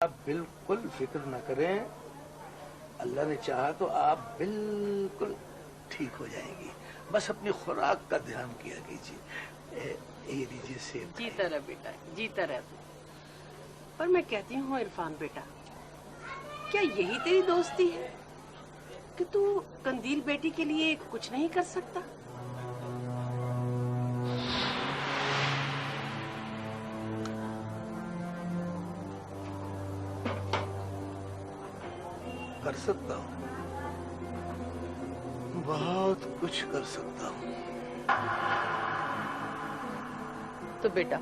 आप बिल्कुल फिक्र न करें, अल्लाह ने चाहा तो आप बिल्कुल ठीक हो जाएंगी। बस अपनी खुराक का ध्यान किया कीजिए। ये लीजिए सेब। जीता रह बेटा, जीता रह तू। पर मैं कहती हूँ इरफान बेटा, क्या यही तेरी दोस्ती है कि तू कंदील बेटी के लिए कुछ नहीं कर सकता? कर सकता हूँ, बहुत कुछ कर सकता हूँ। तो बेटा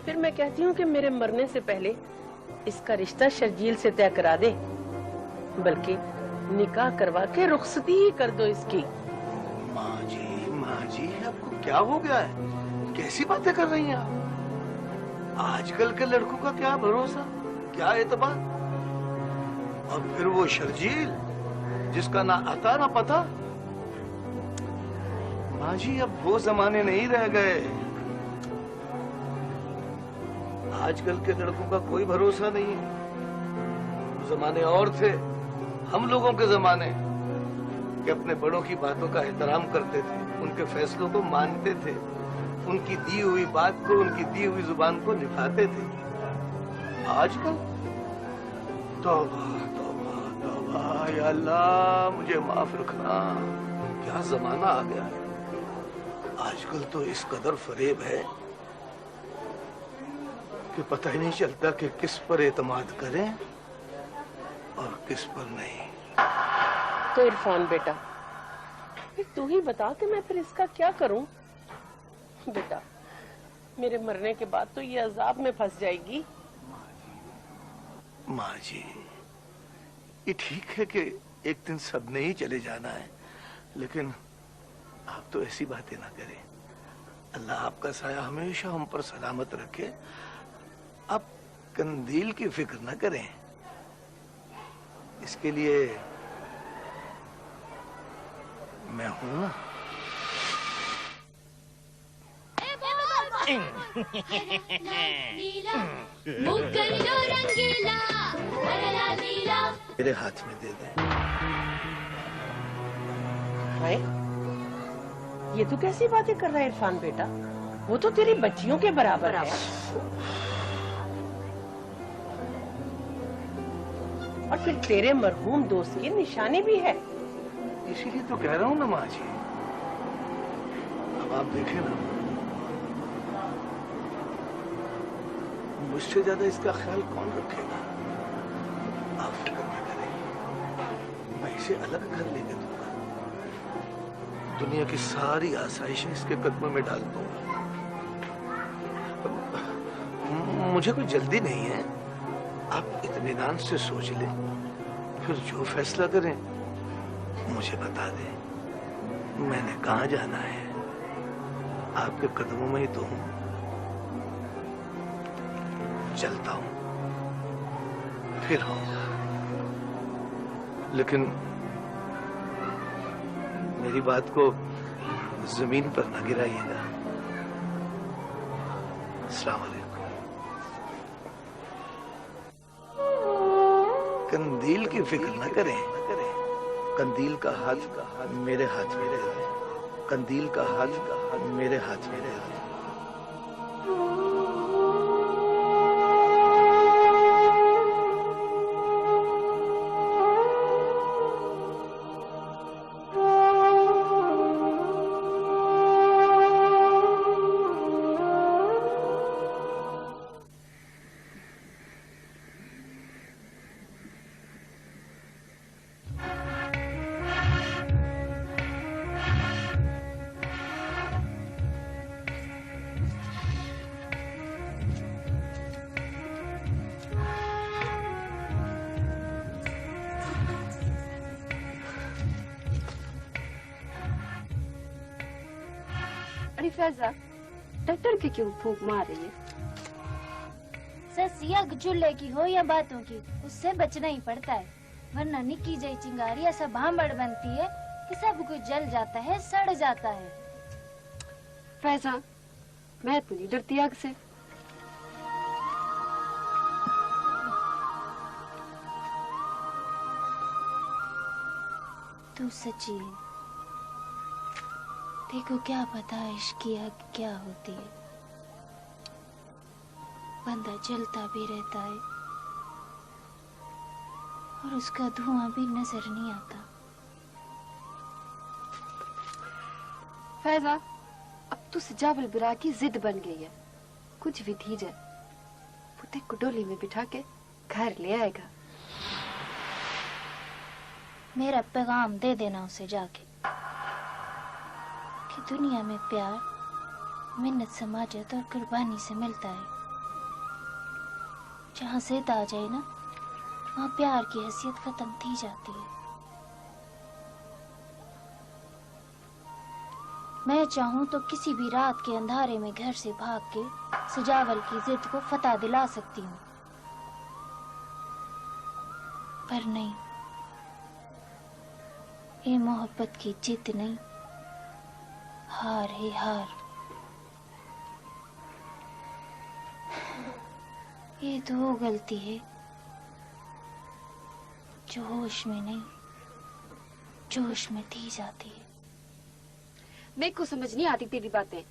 फिर मैं कहती हूँ कि मेरे मरने से पहले इसका रिश्ता शर्जील से तय करा दे, बल्कि निकाह करवा के रुखसती ही कर दो इसकी। माँ जी आपको क्या हो गया है? कैसी बातें कर रही हैं आप? आजकल के लड़कों का क्या भरोसा, क्या एतबार। और फिर वो शर्जील जिसका ना आता ना पता। माँ जी अब वो जमाने नहीं रह गए। आजकल के लड़कों का कोई भरोसा नहीं है। वो जमाने और थे, हम लोगों के जमाने, कि अपने बड़ों की बातों का एहतराम करते थे, उनके फैसलों को मानते थे, उनकी दी हुई बात को, उनकी दी हुई जुबान को निभाते थे। आजकल तौबा तौबा तौबा, या अल्लाह मुझे माफ रखना, क्या जमाना आ गया है। आजकल तो इस कदर फरेब है कि पता ही नहीं चलता कि किस पर एतमाद करें और किस पर नहीं। तो इरफान बेटा फिर तू ही बता कि मैं फिर इसका क्या करूं? बेटा मेरे मरने के बाद तो ये अजाब में फंस जाएगी। माँ जी ये ठीक है कि एक दिन सबने ही चले जाना है, लेकिन आप तो ऐसी बातें ना करें। अल्लाह आपका साया हमेशा हम पर सलामत रखे। आप कंदील की फिक्र न करें, इसके लिए मैं हूं ना। मेरे हाथ में दे दें। हाय, ये तो कैसी बातें कर रहा है इरफान बेटा? वो तो तेरी बच्चियों के बराबर है। और फिर तेरे मरहूम दोस्त की निशानी भी है। इसीलिए तो कह रहा हूँ ना माँ जी। अब आप देखें ना, मुझसे ज्यादा इसका ख्याल कौन रखेगा। आप फिक्र न करें, मैं इसे अलग घर लेके दूंगा, दुनिया की सारी आसाइशें इसके कदमों में डाल दूंगा। मुझे कोई जल्दी नहीं है, आप इत्मीनान से सोच लें, फिर जो फैसला करें मुझे बता दें। मैंने कहाँ जाना है, आपके कदमों में ही तो हूँ। चलता हूँ, फिर आऊंगा, लेकिन मेरी बात को जमीन पर न गिराइएगा। अस्सलाम वालेकुम। कंदील की फिक्र न करें, कंदील का हाथ मेरे हाथ में है। कंदील का हाथ मेरे हाथ में है। अरे फैजा, डॉक्टर के क्यों फूंक मार रही है? ससिया चूल्हे की हो या बातों की, उससे बचना ही पड़ता है, वरना निक्की जई चिंगारी ऐसा भांबड़ बनती है कि सब कुछ जल जाता है, सड़ जाता है। फैजा, मैं तो नहीं डरती आग से। तू सच्ची है। देखो क्या पता इश्क की आग क्या होती है। बंदा जलता भी रहता है और उसका धुआं भी नजर नहीं आता। फैजा, अब तो सजावल बिरा की जिद बन गई है। कुछ भी थी जाए, वो तेरे को डोली में बिठा के घर ले आएगा। मेरा पैगाम दे देना उसे जाके कि दुनिया में प्यार मिन्नत समाजत और कुर्बानी से मिलता है। जहाँ जिद आ जाए ना, वहाँ प्यार की हैसियत खत्म थी जाती है। मैं चाहूँ तो किसी भी रात के अंधारे में घर से भाग के सजावल की जिद को फतह दिला सकती हूँ, पर नहीं, ये मोहब्बत की जिद नहीं, हार है हार। ये तो वो गलती है जो होश में नहीं, जोश में थी जाती है। मेरे को समझ नहीं आती तेरी बातें।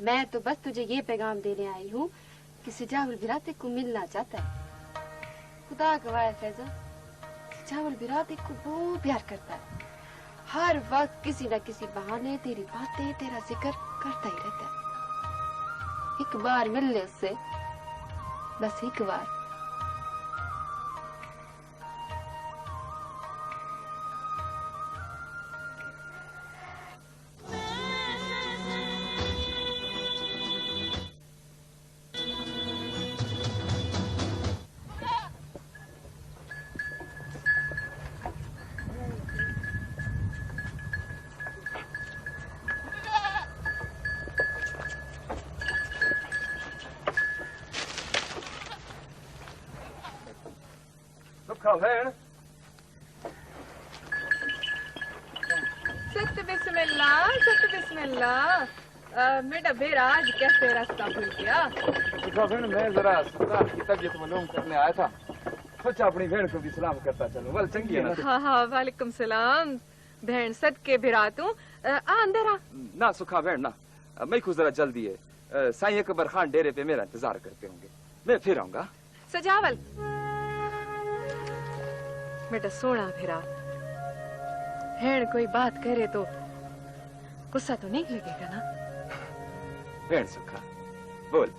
मैं तो बस तुझे ये पैगाम देने आई हूँ कि सजावल बिरा तेरे को मिलना चाहता है। खुदा गवाह है फैजा, सजावल बिरा तेरे को बहुत प्यार करता है। हर वक्त किसी न किसी बहाने तेरी बातें, तेरा जिक्र करता ही रहता है। एक बार मिल ले उससे, बस एक बार। सत बिस्मिल्लाह। मेरा बेरा आज कैसे रास्ता भूल गया? मैं जरा सरदार की तबीयत मालूम करने आया था, सोचा अपनी बहन को भी सलाम करता चलो। वल चंगी है ना? हाँ, वालेकुम सलाम। बहन सदके बिरा तू अंदर आ। ना सुखा बहन ना, मैं को जरा जल्दी है। साईं अकबर खान डेरे पे मेरा इंतजार करते होंगे, मैं फिर आऊंगा। सजावल बेटा सोना फिरा, बहन कोई बात करे तो गुस्सा तो नहीं लगेगा ना? बहन सुखा बोल,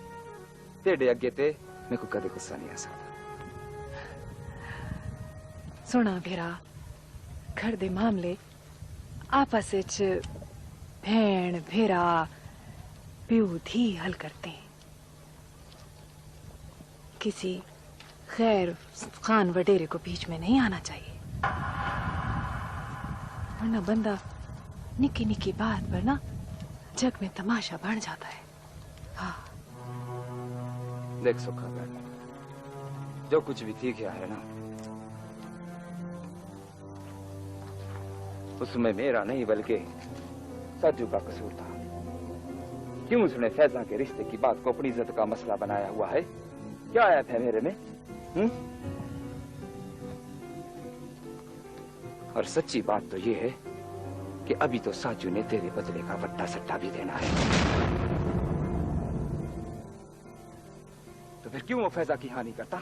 तेरे अगे ते मेरे को कदे गुस्सा नहीं आ सकता। सोना फिरा, घर दे मामले आपस विच भैन भेरा प्यू धी हल करते हैं। किसी खैर खान वडेरे को बीच में नहीं आना चाहिए, वरना बंदा निकी निकी बात पर ना जग में तमाशा बढ़ जाता है। हाँ देख सुखा बहन, जो कुछ भी थी गया है ना, उसमें मेरा नहीं बल्कि साजू का कसूर था। क्यों उसने फैजा के रिश्ते की बात को अपनी इज्जत का मसला बनाया हुआ है? क्या आया था मेरे में? और सच्ची बात तो ये है कि अभी तो साजू ने तेरे बदले का वट्टा सट्टा भी देना है। तो फिर क्यों वो फैजा की हानि करता?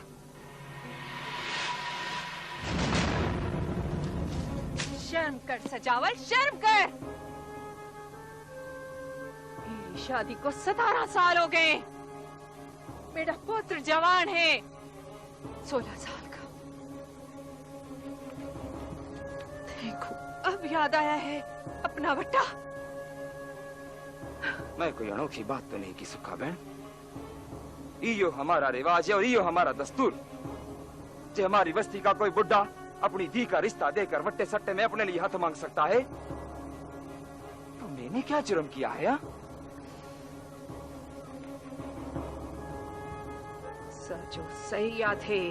शर्म कर सजावल, शर्म कर। मेरी शादी को 17 साल हो गए। मेरा पुत्र जवान है, 16 साल का। देखो अब याद आया है अपना वट्टा। मैं कोई अनोखी बात तो नहीं की सुखा बहन। इयो हमारा रिवाज है और इयो हमारा दस्तूर। जो हमारी बस्ती का कोई बुढ़ा अपनी धी का रिश्ता देकर वट्टे सट्टे में अपने लिए हाथ मांग सकता है, तो मैंने क्या जुर्म किया है? हा? सचो सही याद है,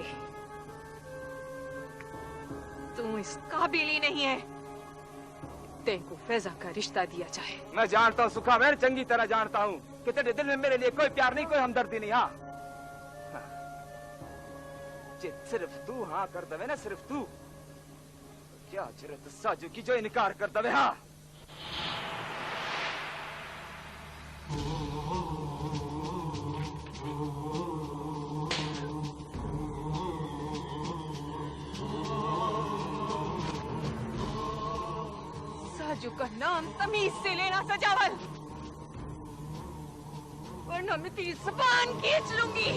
तू इस काबिल ही नहीं है तेको फैजा का रिश्ता दिया जाए। मैं जानता हूँ सुखा, मैं चंगी तरह जानता हूँ कि तेरे दिल में मेरे लिए कोई प्यार नहीं, कोई हमदर्दी नहीं। हाँ सिर्फ तू हाँ कर दे ना, सिर्फ तू, क्या जरूरत साजू की जो इनकार कर दवे। हाँ साजू का नाम तमीज से लेना सजावल, वरना मैं तेरी ज़बान खींच लूंगी।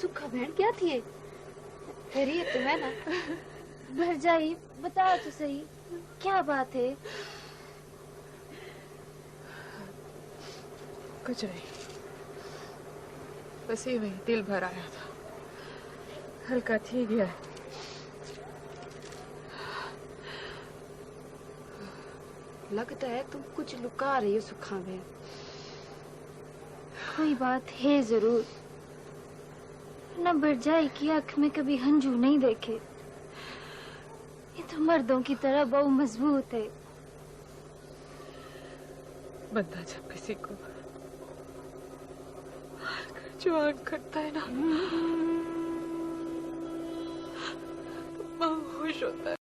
सुखा बहन क्या थी? खैरियत तो है ना? भरजाई बताओ तो सही, क्या बात है? कुछ नहीं, बस ही वही दिल भर आया था, हल्का थी गया है। लगता है तुम कुछ लुका रही हो सुखा बहन। कोई बात है जरूर, न भरजाई की आंख में कभी हंझू नहीं देखे। ये तो मर्दों की तरह बहु मजबूत है। बंदा जब किसी को जवान करता है ना, तो बहुत खुश होता है।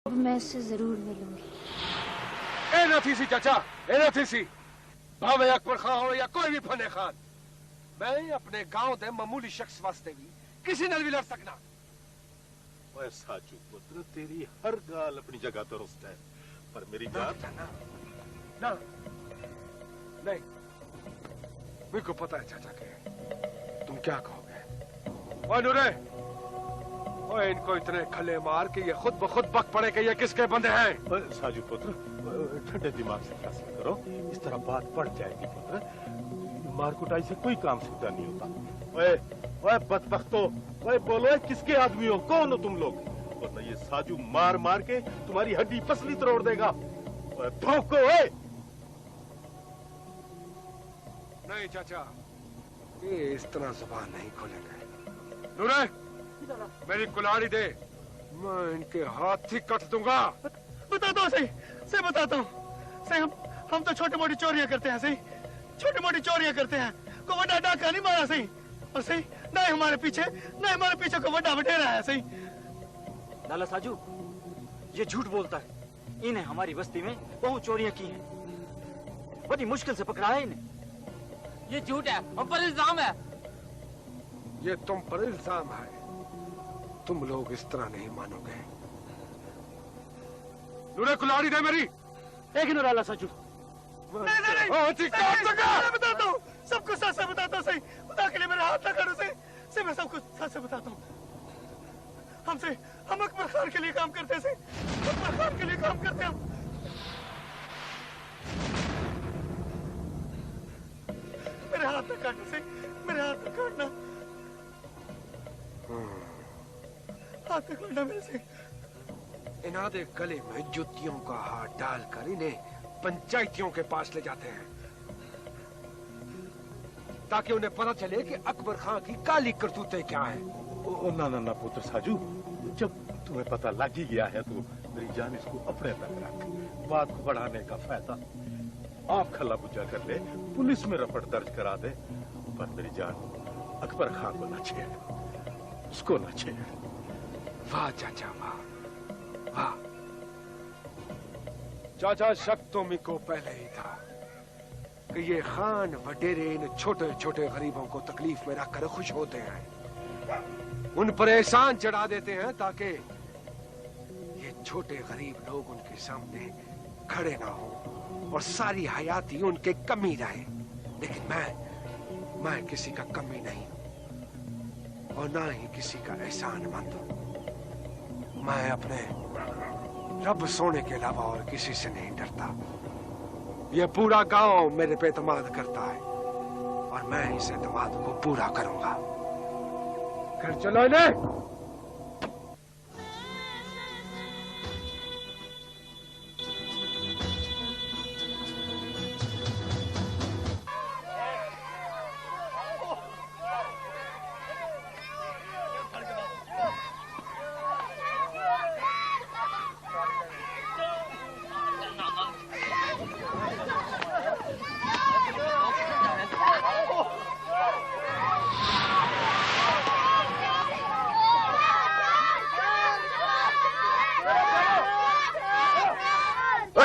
अब मैं इससे जरूर मिलूंगी। ए नफीसी चाचा, ए नफीसी, भावे अकबर खान हो या कोई भी फने खान, मैं अपने गांव दे मामूली शख्स वास्ते भी किसी नाल भी लड़ सकना। ओए साजू पुत्र, तेरी हर गाल अपनी जगह दुरुस्त है, पर मेरी जान ना नहीं, मेरे को पता है चाचा के तुम क्या कहोगे। ओए नूरे, ओए इनको इतने खले मार के ये खुद ब खुद बक पड़े कि ये किसके बंदे हैं। साजू पुत्र, ठंडे दिमाग से फैसला करो, इस तरह बात बढ़ जाएगी पुत्र। मार कुटाई से कोई काम सीधा नहीं होता। ओए ओए बदबख्तो, ओए बोलो किसके आदमी हो, कौन हो तुम लोग? वरना ये साजू मार मार के तुम्हारी हड्डी पसली तोड़ देगा। ओए भौंको। ओए नहीं चाचा, ये इस तरह जुबान नहीं खोलेंगे। नूरे, मेरी कुल्हाड़ी दे, मैं इनके हाथ ही कट दूंगा। बताता हूँ सही से बताता हूँ सही, हम तो छोटी मोटी चोरियां करते हैं सही, छोटी मोटी चोरियां करते हैं, को बड़ा डाका नहीं मारा सही। और सही ना हमारे पीछे को बड़ा बटेरा है सही। लाला साजू ये झूठ बोलता है, इन्हें हमारी बस्ती में बहुत चोरियां की हैं, बड़ी मुश्किल से पकड़ा है इन्हें। ये झूठ है, हम पर इल्जाम है। ये तुम पर इल्जाम है, तुम लोग इस तरह नहीं मानोगे। नूरे कुल्हाड़ी दे मेरी। एक नो लाला साजू। नहीं मैं बताता हूँ, सब कुछ सच से बताता हूँ सही, खुदा के लिए मेरा हाथ ना काटो सही, मैं सब कुछ सच से बताता हूँ। हम अकबर खान के लिए काम करते हैं, अकबर खान के लिए काम करते हैं हम। मेरे हाथ में काटना सही, मेरे हाथ में काटना, हाथ में काटना मेरे से। इन्हादे गले में जुतियों का हाथ डालकर इन्हें पंचायतियों के पास ले जाते हैं, ताकि उन्हें पता चले कि अकबर खान की काली करतूतें क्या हैं। ना ना ना पुत्र साजू, जब तुम्हें पता लग ही गया है तो मेरी जान इसको अपने तक रख, बात को बढ़ाने का फायदा। आप खला बुझा कर ले, पुलिस में रपट दर्ज करा दे, पर मेरी जान अकबर खान को न छेड़, उसको न छेड़। वाह चाचा वाह वाह। चाचा शक तो मुझको पहले ही था कि ये खान वडेरे इन छोटे छोटे गरीबों को तकलीफ में रखकर खुश होते हैं, उन पर एहसान चढ़ा देते हैं ताकि ये छोटे गरीब लोग उनके सामने खड़े ना हो और सारी हयाती उनके कमी रहे। लेकिन मैं किसी का कमी नहीं और ना ही किसी का एहसानमंद हूं। मैं अपने रब सोने के अलावा और किसी से नहीं डरता। ये पूरा गांव मेरे पे एतमाद करता है और मैं इस एतमाद को पूरा करूंगा। कर चलो इन्हें।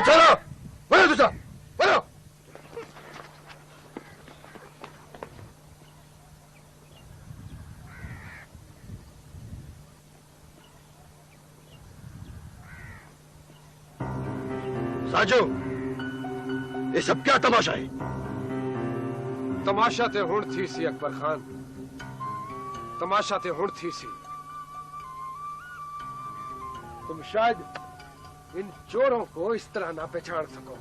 चलो बोलो तुझा बोलो। साजू, ये सब क्या तमाशा है? तमाशा ते हुण थी सी अकबर खान, तमाशा ते हुण थी सी। तुम शायद इन चोरों को इस तरह ना पहचान सको।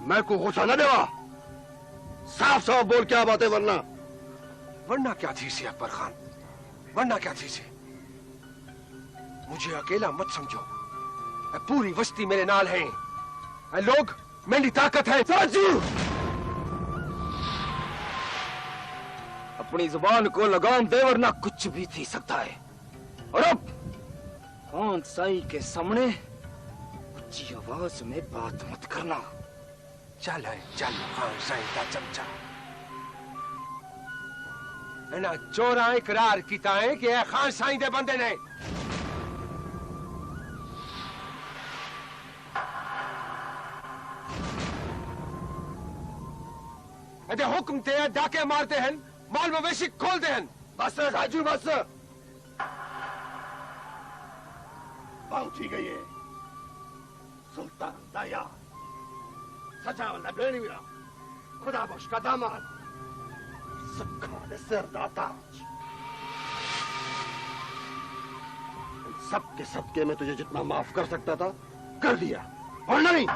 मैं को गुस्सा न देवा, साफ साफ बोल क्या बात है, वरना क्या थी सी अकबर खान, वरना क्या थी सी। मुझे अकेला मत समझो, पूरी बस्ती मेरे नाल है, लोग मेरी ताकत है। साजू, अपनी जुबान को लगाम दे वरना कुछ भी थी सकता है। और अब खान साई के सामने ऊंची आवाज में बात मत करना। चल है चल खान साई का चमचा। ना चोरा इकरार किता है कि खान साई दे बंदे ने। हुक्म ते डाके मारते हैं, माल मवेशी खोलते हैं। बस राजू बस, बहुत ही गई है। सुल्तान दाया सजावल्ला बेनी मिला, खुदा बख्श का दामाद, सबका सिरदाता। सबके सदके में तुझे जितना माफ कर सकता था कर दिया, और नहीं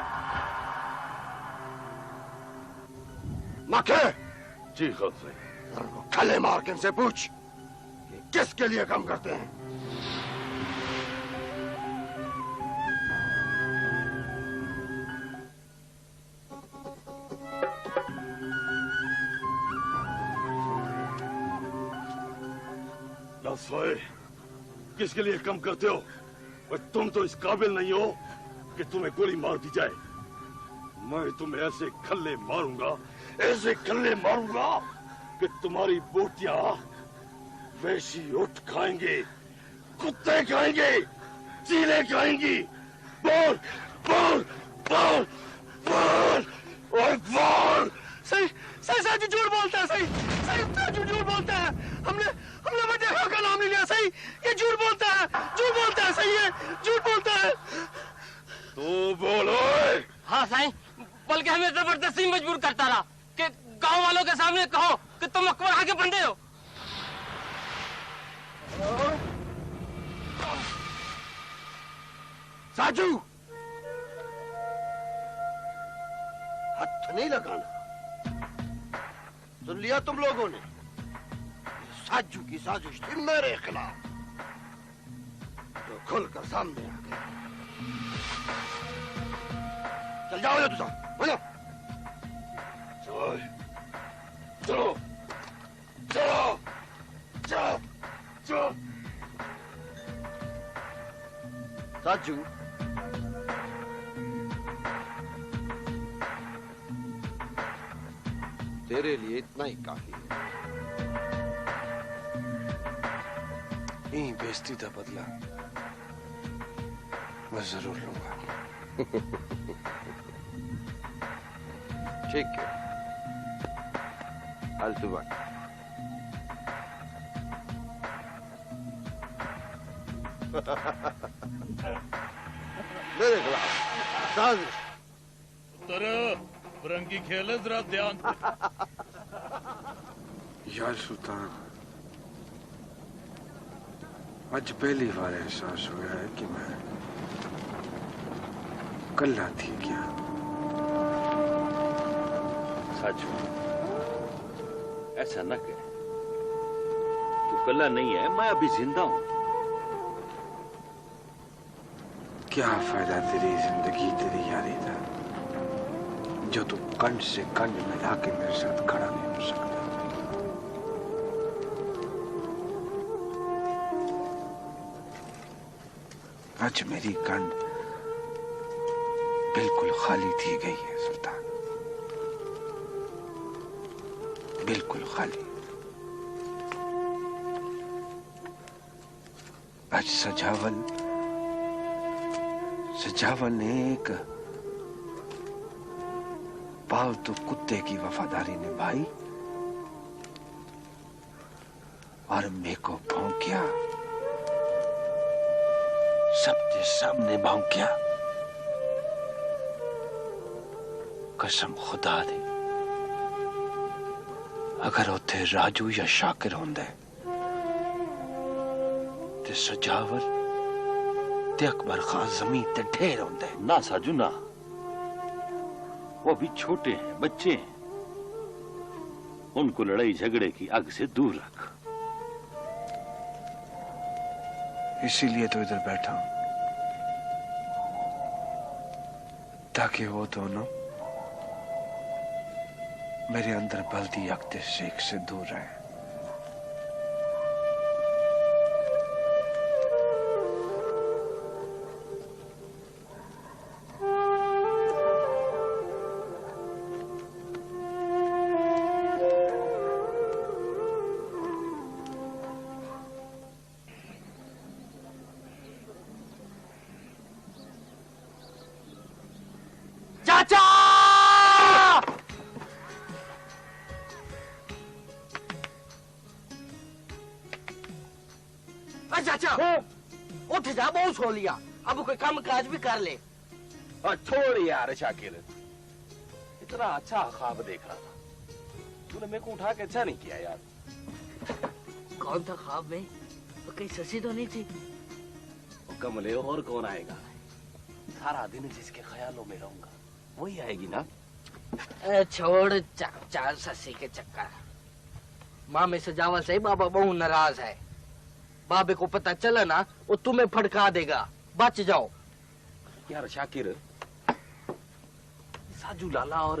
मखे। जी खान साई। खले मार के इनसे पूछ कि किसके लिए काम करते हैं। किसके लिए कम करते हो? और तुम तो इस काबिल नहीं हो कि तुम्हें गोली मार दी जाए। मैं तुम्हें ऐसे खल्ले मारूंगा, ऐसे खल्ले मारूंगा कि तुम्हारी बोटियां वैसी उठ खाएंगे, कुत्ते खाएंगे, चीले खाएंगी। बोल बोल बोल बोल और बोल। सही सही साजू झूठ बोलता है। सही सही साजू झूठ बोलता है। हमने बड़े खां का नाम नहीं लिया। सही ये झूठ बोलता है, झूठ बोलता है। सही है झूठ बोलता है। तू बोलो। हाँ साईं, बल्कि हमें जबरदस्ती मजबूर करता रहा कि गांव वालों के सामने कहो कि तुम अकबर खां के बंदे हो। साजू, हाथ नहीं लगाना। सुन लिया तुम लोगों ने? साजू की साजिश थी मेरे खिलाफ, जो खुलकर सामने आ गया। चल जाओ तुम, हो जाओ। चलो चलो चलो चलो। साजू, तेरे लिए इतना ही काफी है। यही बेइज्जती का बदला मैं जरूर लूंगा। ठीक है, फालतू बात। मेरे खिलाफ साजिश। बरंगी खेल जरा ध्यान से। यार सुल्तान, आज पहली बार एहसास हुआ है कि मैं कल्ला थी क्या। सच ऐसा न कह, तू कल्ला नहीं है, मैं अभी जिंदा हूं। क्या फायदा तेरी जिंदगी, तेरी यारी था, जो तू कंठ से कंठ मिला के मेरे साथ खड़ा नहीं हो सकता। आज मेरी कंठ बिल्कुल खाली थी गई है सुल्तान, बिल्कुल खाली। आज सजावल ने एक पालतू कुत्ते की वफादारी निभाई और मेरे को भौंकिया, सबके सामने भौंकिया। कसम खुदा दी, अगर उथे राजू या शाकिर होंदे ते सजावल ते अकबर खान जमीन ते ढेर होंदे। ना साजू ना, वो अभी छोटे हैं, बच्चे हैं, उनको लड़ाई झगड़े की आग से दूर रख। इसीलिए तो इधर बैठा हूं, ताकि वो दोनों मेरे अंदर बल्दी अक्ते शेख से दूर रहे। उठ जा, बहुत सो लिया, अब कोई काम काज भी कर ले। छोड़ यार शाकिर, इतना अच्छा ख्वाब देख रहा था, तूने मेरे को उठा के अच्छा नहीं किया यार। कौन था ख्वाब में? तो कहीं ससी तो नहीं थी? वो कमले और कौन आएगा? सारा दिन जिसके ख्यालों में रहूंगा वही आएगी ना। छोड़ चार ससी के चक्कर। माँ में सजावल से बाबा बहुत नाराज है। बाबे को पता चला ना, वो तुम्हें फड़का देगा, बच जाओ। यार शाकिर, साजू लाला और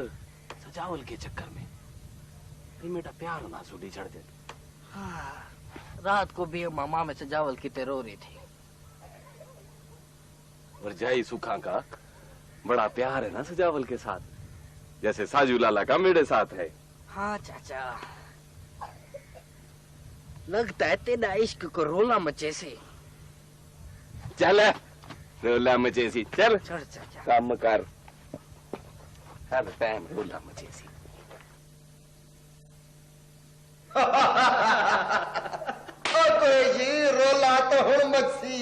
सजावल के चक्कर में मेरा प्यार ना सूडी चढ़ दे। हाँ, रात को भी मामा में सजावल की रो रही थी। वरजाई सुखा का बड़ा प्यार है ना सजावल के साथ, जैसे साजू लाला का मेरे साथ है। हाँ चाचा, लगता है तेरा इश्क को रोला मचे से। चल रोला मचे सी, चल काम कर, हर टाइम रोला मचे सी। कुरैशी रोला तो हुण मची,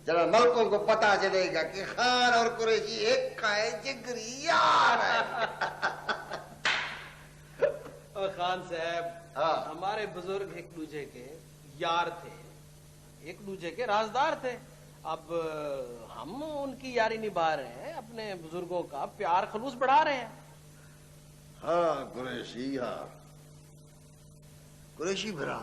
जरा मलकों को पता चलेगा कि खान और कुरैशी एक का है, जिगरी यार है। खान साहब, हमारे बुजुर्ग एक दूजे के यार थे, एक दूजे के राजदार थे। अब हम उनकी यारी निभा रहे हैं, अपने बुजुर्गों का प्यार खलूस बढ़ा रहे हैं। हाँ कुरैशी, हाँ कुरैशी भरा,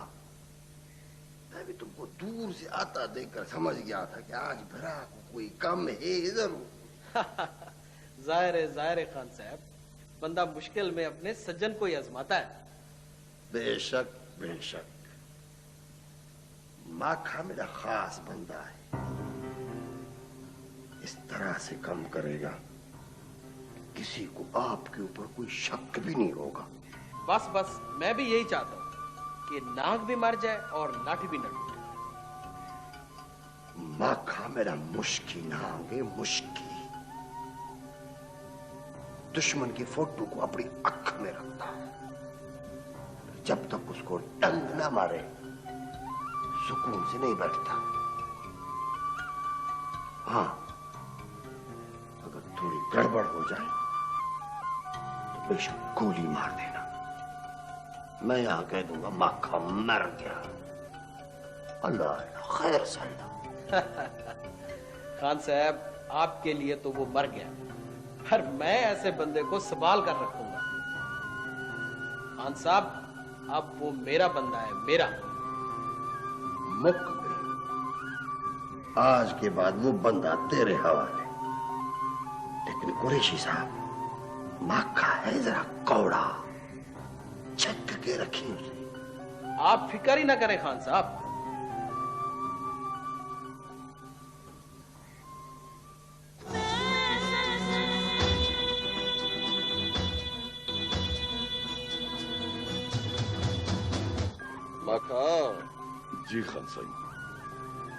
मैं भी तुमको दूर से आता देखकर समझ गया था कि आज भरा को कोई काम है जरूर। जाहिर है खान साहब, बंदा मुश्किल में अपने सज्जन को ही आजमाता है। बेशक बेशक, माखा मेरा खास बंदा है, इस तरह से काम करेगा किसी को आपके ऊपर कोई शक भी नहीं होगा। बस बस मैं भी यही चाहता हूँ कि नाग भी मर जाए और लाठी भी न टूटे। माखा मेरा मुश्की नागे मुश्की। दुश्मन की फोटो को अपनी अख में रखता, जब तक उसको डंग ना मारे सुकून से नहीं बैठता। हाँ, अगर थोड़ी गड़बड़ हो जाए तो बेशक गोली मार देना। मैं यहां कह दूंगा माखा मर गया। अल्लाह खैर सल्ला। खान साहब, आपके लिए तो वो मर गया, पर मैं ऐसे बंदे को संभाल कर रखूंगा। खान साहब, अब वो मेरा बंदा है, मेरा। मुक गई। आज के बाद वो बंदा तेरे हवाले। लेकिन कुरैशी साहब, माखा है जरा कौड़ा, छक के रखी उसे। आप फिक्र ही ना करें खान साहब। माखा। जी खान साईं।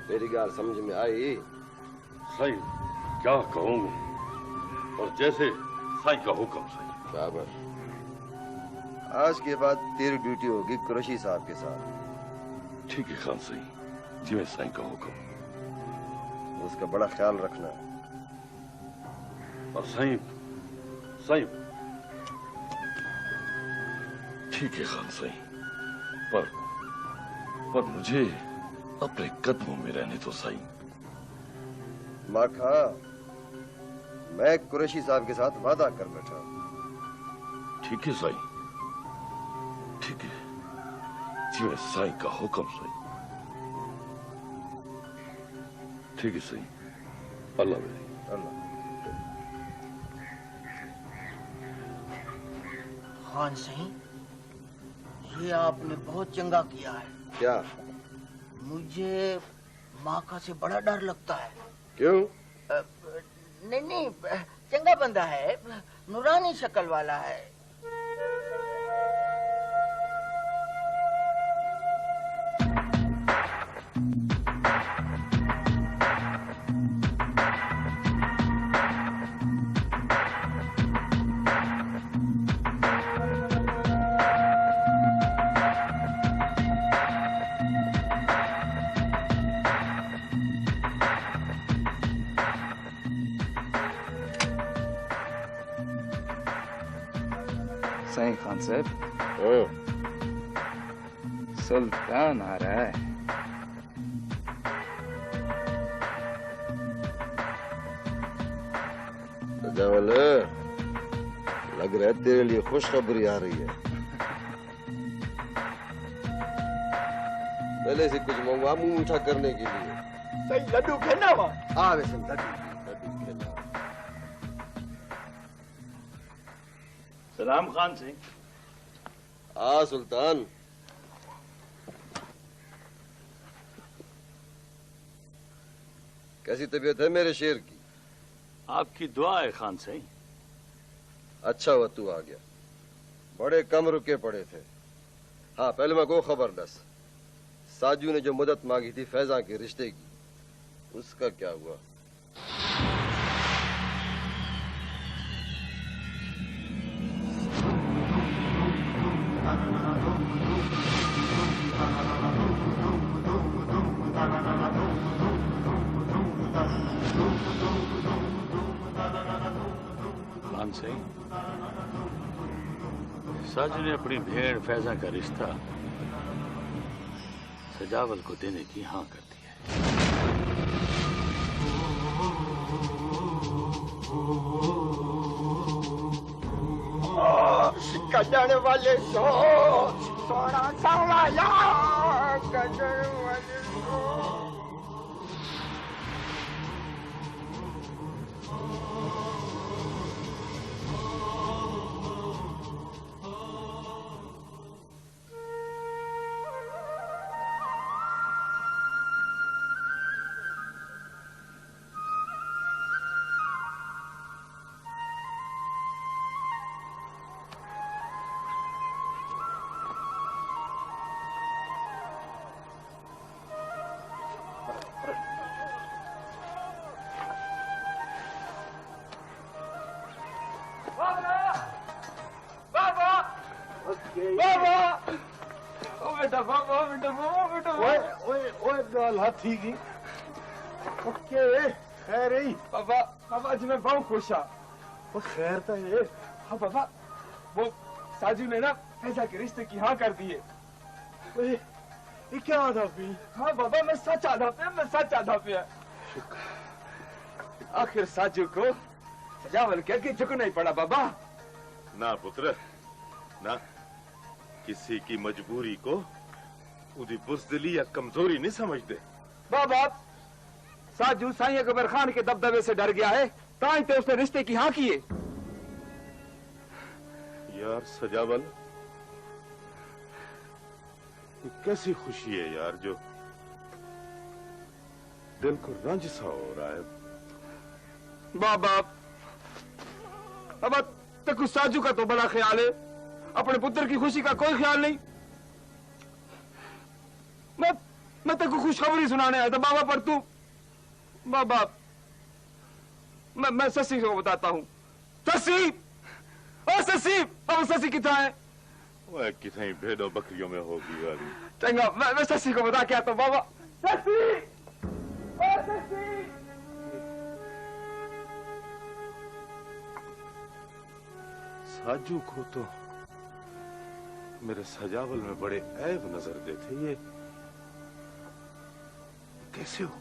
मेरी गाल समझ में आई? साईं क्या कहूँ, और जैसे साईं का हुक्म साईं। बराबर। आज के बाद तेरी ड्यूटी होगी कुरैशी साहब के साथ। ठीक है खान साईं, जिਵੇਂ साईं का हुक्म। उसका बड़ा ख्याल रखना। और साईं साईं ठीक है खान साईं, पर मुझे अपने कदमों में रहने दो साईं। माखा, मैं कुरैशी साहब के साथ वादा कर बैठा। ठीक है साईं, ठीक है, जिਵੇਂ साईं का हुक्म साईं। ठीक है साईं। अल्लाह मेरी। अल्लाह। खान साईं, ये आपने बहुत चंगा किया है। क्या? मुझे माका से बड़ा डर लगता है। क्यों? नहीं नहीं, चंगा बंदा है, नूरानी शक्ल वाला है। साईं खान साहब, सुल्तान आ रहा है। सजावल, लग रहा है तेरे लिए खुशखबरी आ रही है। पहले से कुछ मंगवा मुंह मीठा करने के लिए। सही लड्डू खेलना हुआ। हाँ वैसे लड्डू खेलना। सलाम खान सिंह। सुल्तान। कैसी तबीयत है मेरे शेर की? आपकी दुआ है खान सिंह। अच्छा हुआ तू आ गया, बड़े कम रुके पड़े थे। हाँ, पहले मैं को खबर दस, साजू ने जो मदद मांगी थी फैजा के रिश्ते की, उसका क्या हुआ? खान सिंह, साजू ने अपनी भेड़ फैजा का रिश्ता सजावल को देने की हाँ कर दी है। सिक्का जाने वाले सो सोना सावला यार गजर वाले सो। बाबा ओ बेटा बाबा बेटा ओए ओए ओए गाल हाथी की ओके खैर ही बाबा बाबा जी मैं बहुत खुश हाँ वो खैर तो ये हाँ बाबा वो साजू ने ना फैजा के रिश्ते की हाँ कर दिए ये क्या आधा भी हाँ बाबा मैं सच आधा पे आखिर साजू को सजावल कह के झुकना ही पड़ा बाबा ना पुत्र ना किसी की मजबूरी को उसकी बुज़दिली या कमजोरी नहीं समझते बाबा साजू साईं अकबर खान के दबदबे से डर गया है ताई तो उसने रिश्ते की हाँ किए यार सजावल ये कैसी खुशी है यार जो दिल को रंज सा हो रहा है बाबा अब तक साजू का तो बड़ा ख्याल है अपने पुत्र की खुशी का कोई ख्याल नहीं मैं तेको खुशखबरी सुनाने आया था बाबा पर तू बाबा मैं शशि को बताता हूँ शशि ओ शशि अब शशि कितना है वह कितनी भेड़ों बकरियों में होगी यार चंगा मैं शशि को बता के आता हूँ बाबा शशि ओ शशि साजू को तो मेरे सजावल में बड़े ऐब नजर देते ये कैसे हो